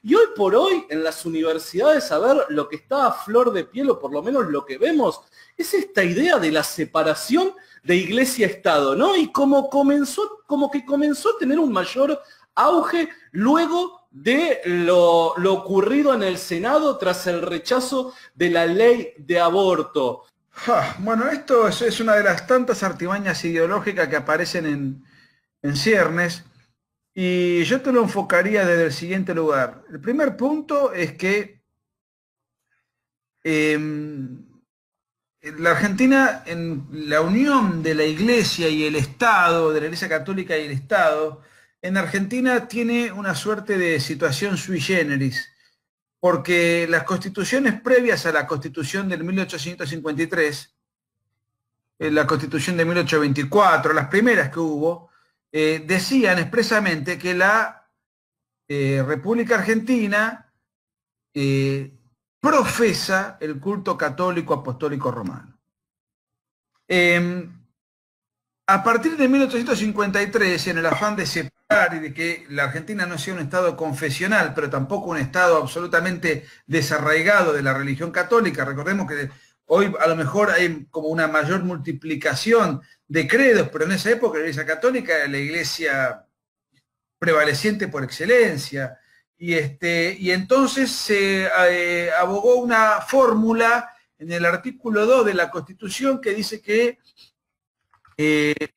Y hoy por hoy, en las universidades, a ver, lo que está a flor de piel, o por lo menos lo que vemos, es esta idea de la separación de iglesia-estado, ¿no? Y como que comenzó a tener un mayor auge luego de lo ocurrido en el Senado tras el rechazo de la ley de aborto. Bueno, esto es una de las tantas artimañas ideológicas que aparecen en ciernes, y yo te lo enfocaría desde el siguiente lugar. El primer punto es que la Argentina, en la unión de la Iglesia y el Estado, de la Iglesia Católica y el Estado, en Argentina tiene una suerte de situación sui generis, porque las constituciones previas a la Constitución del 1853, la Constitución de 1824, las primeras que hubo, decían expresamente que la República Argentina profesa el culto católico apostólico romano. A partir de 1853, en el afán de separar y de que la Argentina no sea un Estado confesional, pero tampoco un Estado absolutamente desarraigado de la religión católica, recordemos que hoy a lo mejor hay como una mayor multiplicación de credos, pero en esa época la Iglesia Católica era la iglesia prevaleciente por excelencia, y entonces se abogó una fórmula en el artículo 2 de la Constitución que dice que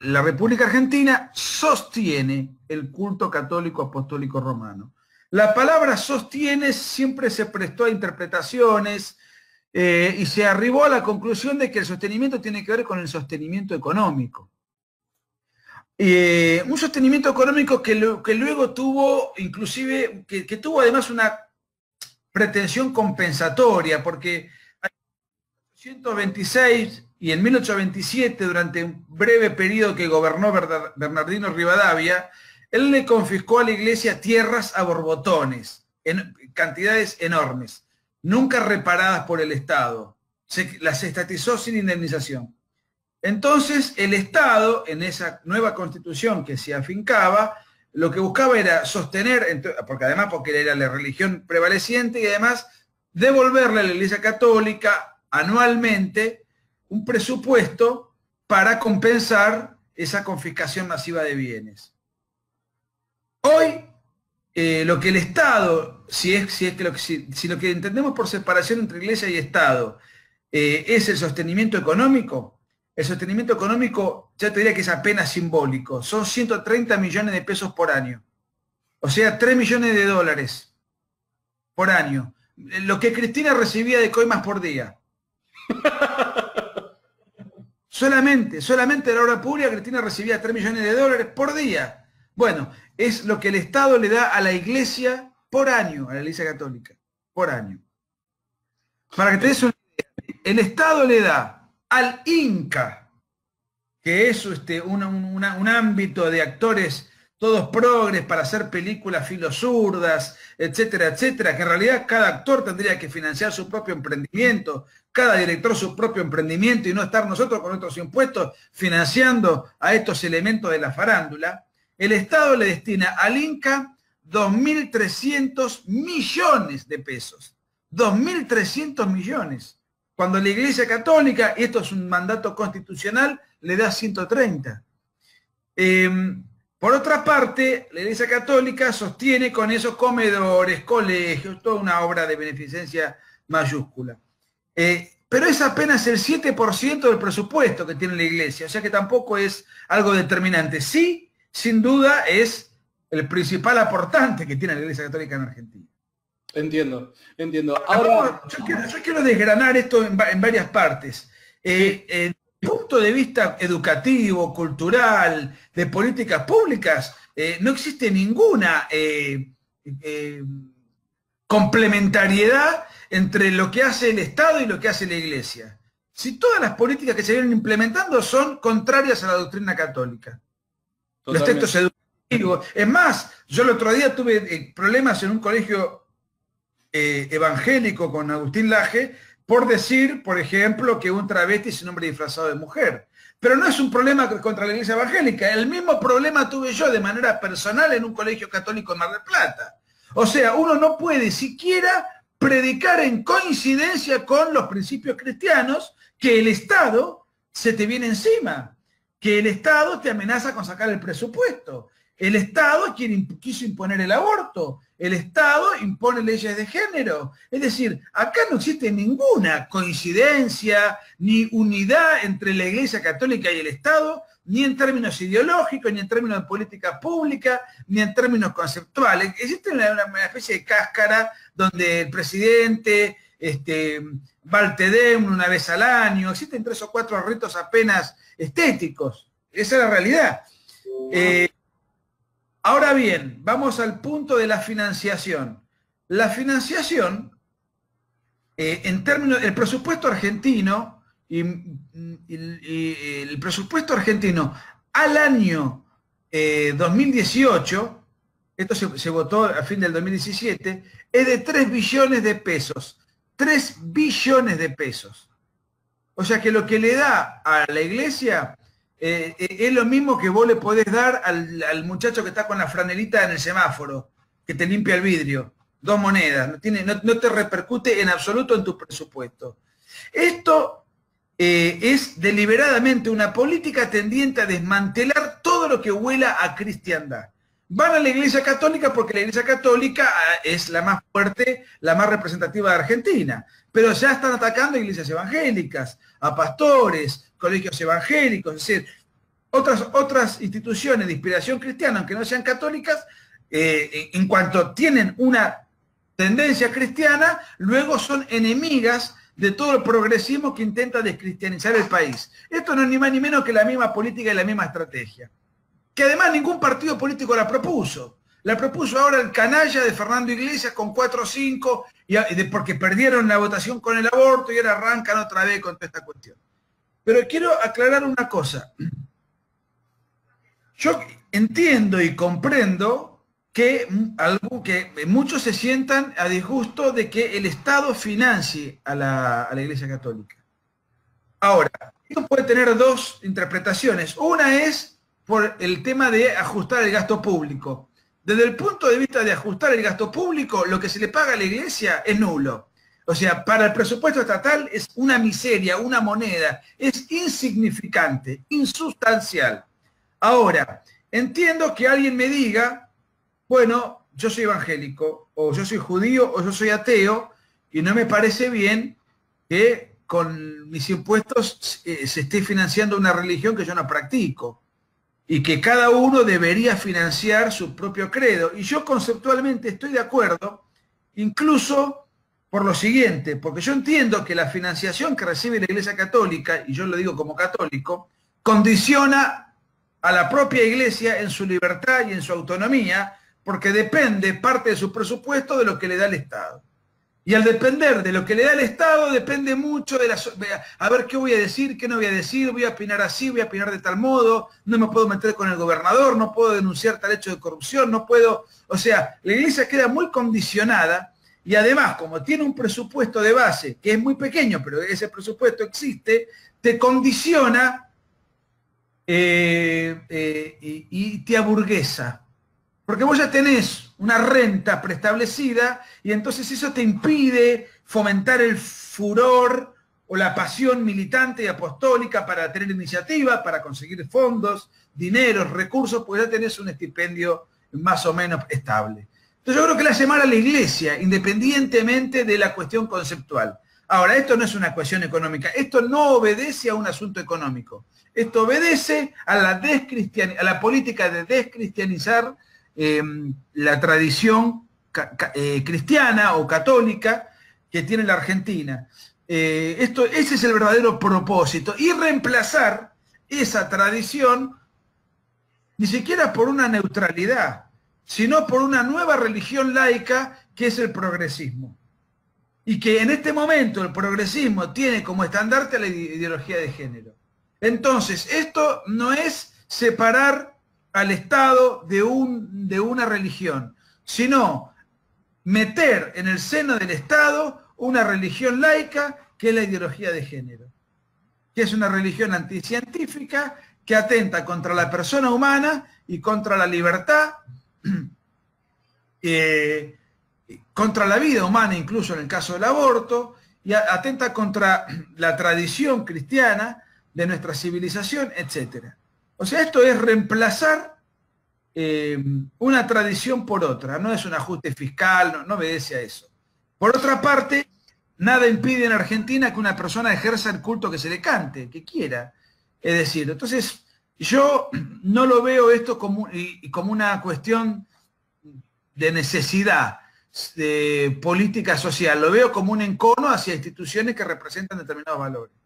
la República Argentina sostiene el culto católico apostólico romano. La palabra sostiene siempre se prestó a interpretaciones y se arribó a la conclusión de que el sostenimiento tiene que ver con el sostenimiento económico. Un sostenimiento económico que luego tuvo, inclusive, que tuvo además una pretensión compensatoria, porque en 1826 y en 1827, durante un breve periodo que gobernó Bernardino Rivadavia, él le confiscó a la iglesia tierras a borbotones, en cantidades enormes, nunca reparadas por el Estado. Las estatizó sin indemnización. Entonces, el Estado, en esa nueva constitución que se afincaba, lo que buscaba era sostener, porque era la religión prevaleciente, y además devolverle a la Iglesia Católica anualmente un presupuesto para compensar esa confiscación masiva de bienes. Hoy, lo que el Estado, si lo que entendemos por separación entre Iglesia y Estado es el sostenimiento económico, el sostenimiento económico, ya te diría que es apenas simbólico. Son 130 millones de pesos por año. O sea, 3 millones de dólares por año. Lo que Cristina recibía de coimas por día. Solamente de la obra pública, Cristina recibía 3 millones de dólares por día. Bueno, es lo que el Estado le da a la Iglesia por año, a la Iglesia Católica, por año. Para que te des una idea, el Estado le da al Inca, que es un ámbito de actores todos progres para hacer películas filozurdas, etcétera, etcétera, que en realidad cada actor tendría que financiar su propio emprendimiento, cada director su propio emprendimiento, y no estar nosotros con nuestros impuestos financiando a estos elementos de la farándula. El Estado le destina al Inca 2.300 millones de pesos. 2.300 millones. Cuando la Iglesia Católica, y esto es un mandato constitucional, le da 130. Por otra parte, la Iglesia Católica sostiene con esos comedores, colegios, toda una obra de beneficencia mayúscula. Pero es apenas el 7% del presupuesto que tiene la Iglesia, o sea que tampoco es algo determinante. Sí, sin duda, es el principal aportante que tiene la Iglesia Católica en Argentina. Entiendo. Ahora, yo quiero desgranar esto en varias partes. Desde el punto de vista educativo, cultural, de políticas públicas, no existe ninguna complementariedad entre lo que hace el Estado y lo que hace la Iglesia. Si todas las políticas que se vienen implementando son contrarias a la doctrina católica. Totalmente. Los textos educativos. Es más, yo el otro día tuve problemas en un colegio evangélico con Agustín Laje por decir, por ejemplo, que un travesti es un hombre disfrazado de mujer. Pero no es un problema contra la Iglesia evangélica. El mismo problema tuve yo de manera personal en un colegio católico en Mar del Plata. O sea, uno no puede siquiera predicar en coincidencia con los principios cristianos que el Estado se te viene encima, que el Estado te amenaza con sacar el presupuesto. El Estado es quien quiso imponer el aborto. El Estado impone leyes de género. Es decir, acá no existe ninguna coincidencia ni unidad entre la Iglesia Católica y el Estado, ni en términos ideológicos, ni en términos de política pública, ni en términos conceptuales. Existe una especie de cáscara donde el presidente va al Tedem una vez al año. Existen 3 o 4 ritos apenas estéticos. Esa es la realidad. Ahora bien, vamos al punto de la financiación. La financiación, en términos del presupuesto argentino, y el presupuesto argentino al año 2018, esto se votó a fin del 2017, es de 3 billones de pesos. 3 billones de pesos. O sea que lo que le da a la iglesia es lo mismo que vos le podés dar al muchacho que está con la franelita en el semáforo, que te limpia el vidrio. 2 monedas, no te repercute en absoluto en tu presupuesto. Esto es deliberadamente una política tendiente a desmantelar todo lo que huela a cristiandad. Van a la Iglesia Católica porque la Iglesia Católica es la más fuerte, la más representativa de Argentina, pero ya están atacando a iglesias evangélicas, a pastores, colegios evangélicos, es decir, otras instituciones de inspiración cristiana, aunque no sean católicas, en cuanto tienen una tendencia cristiana, luego son enemigas de todo el progresismo que intenta descristianizar el país. Esto no es ni más ni menos que la misma política y la misma estrategia, que además ningún partido político la propuso. La propuso ahora el canalla de Fernando Iglesias con 4 o 5, porque perdieron la votación con el aborto y ahora arrancan otra vez con toda esta cuestión. Pero quiero aclarar una cosa. Yo entiendo y comprendo que muchos se sientan a disgusto de que el Estado financie a la Iglesia Católica. Ahora, esto puede tener 2 interpretaciones. Una es por el tema de ajustar el gasto público. Desde el punto de vista de ajustar el gasto público, lo que se le paga a la iglesia es nulo. O sea, para el presupuesto estatal es una miseria, una moneda, es insignificante, insustancial. Ahora, entiendo que alguien me diga, bueno, yo soy evangélico, o yo soy judío, o yo soy ateo, y no me parece bien que con mis impuestos se esté financiando una religión que yo no practico, y que cada uno debería financiar su propio credo. Y yo conceptualmente estoy de acuerdo, incluso por lo siguiente, porque yo entiendo que la financiación que recibe la Iglesia Católica, y yo lo digo como católico, condiciona a la propia Iglesia en su libertad y en su autonomía, porque depende parte de su presupuesto de lo que le da el Estado. Y al depender de lo que le da el Estado, depende mucho de a ver qué voy a decir, qué no voy a decir, voy a opinar así, voy a opinar de tal modo, no me puedo meter con el gobernador, no puedo denunciar tal hecho de corrupción, no puedo... O sea, la iglesia queda muy condicionada y además, como tiene un presupuesto de base, que es muy pequeño, pero ese presupuesto existe, te condiciona y te aburguesa. Porque vos ya tenés una renta preestablecida y entonces eso te impide fomentar el furor o la pasión militante y apostólica para tener iniciativa, para conseguir fondos, dineros, recursos, pues ya tenés un estipendio más o menos estable. Entonces yo creo que le hace mal a la iglesia, independientemente de la cuestión conceptual. Ahora, esto no es una cuestión económica, esto no obedece a un asunto económico. Esto obedece a la política de descristianizar la tradición cristiana o católica que tiene la Argentina. Ese es el verdadero propósito. Y reemplazar esa tradición ni siquiera por una neutralidad, sino por una nueva religión laica que es el progresismo. Y que en este momento el progresismo tiene como estandarte la ideología de género. Entonces, esto no es separar al Estado de una religión, sino meter en el seno del Estado una religión laica que es la ideología de género, que es una religión anticientífica que atenta contra la persona humana y contra la libertad, contra la vida humana, incluso en el caso del aborto, y atenta contra la tradición cristiana de nuestra civilización, etc. O sea, esto es reemplazar una tradición por otra, no es un ajuste fiscal, no obedece a eso. Por otra parte, nada impide en Argentina que una persona ejerza el culto que se le cante, que quiera. Es decir, entonces yo no lo veo esto como una cuestión de necesidad de política social, lo veo como un encono hacia instituciones que representan determinados valores.